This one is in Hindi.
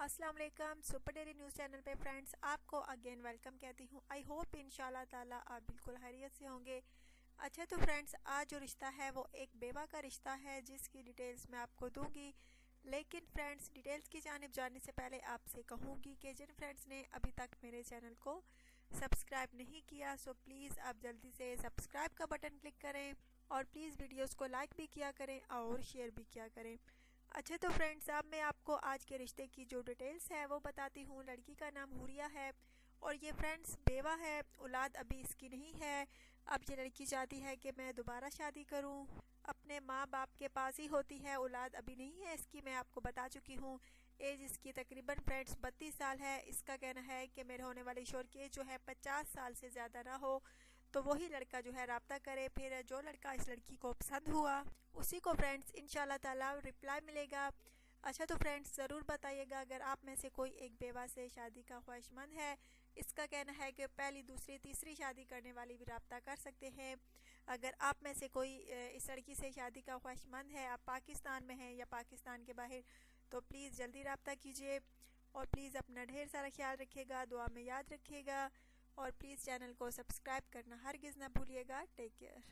अस्सलाम वालेकुम। सुपर डेली न्यूज़ चैनल पे फ्रेंड्स आपको अगेन वेलकम कहती हूँ। आई होप इंशाल्लाह ताला आप बिल्कुल खैरियत से होंगे। अच्छा तो फ्रेंड्स आज जो रिश्ता है वो एक बेवा का रिश्ता है जिसकी डिटेल्स मैं आपको दूंगी। लेकिन फ्रेंड्स डिटेल्स की जानिब जाने से पहले आपसे कहूँगी कि जिन फ्रेंड्स ने अभी तक मेरे चैनल को सब्सक्राइब नहीं किया सो प्लीज़ आप जल्दी से सब्सक्राइब का बटन क्लिक करें और प्लीज़ वीडियोस को लाइक भी किया करें और शेयर भी किया करें। अच्छा तो फ्रेंड्स अब मैं आपको आज के रिश्ते की जो डिटेल्स है वो बताती हूँ। लड़की का नाम हुरिया है और ये फ्रेंड्स बेवा है, औलाद अभी इसकी नहीं है। अब ये लड़की चाहती है कि मैं दोबारा शादी करूँ, अपने माँ बाप के पास ही होती है, औलाद अभी नहीं है इसकी। मैं आपको बता चुकी हूँ एज इसकी तकरीबन फ्रेंड्स 32 साल है। इसका कहना है कि मेरे होने वाले शोहर की एज जो है 50 साल से ज़्यादा ना हो तो वही लड़का जो है रब्ता करे। फिर जो लड़का इस लड़की को पसंद हुआ उसी को फ्रेंड्स इंशाल्लाह ताला रिप्लाई मिलेगा। अच्छा तो फ्रेंड्स ज़रूर बताइएगा अगर आप में से कोई एक बेवा से शादी का ख्वाहिशमंद है। इसका कहना है कि पहली दूसरी तीसरी शादी करने वाली भी रब्ता कर सकते हैं। अगर आप में से कोई इस लड़की से शादी का ख्वाहिशमंद है, आप पाकिस्तान में हैं या पाकिस्तान के बाहर, तो प्लीज़ जल्दी रब्ता कीजिए और प्लीज़ अपना ढेर सारा ख्याल रखिएगा, दुआ में याद रखिएगा और प्लीज़ चैनल को सब्सक्राइब करना हरगिज़ ना भूलिएगा। Take care.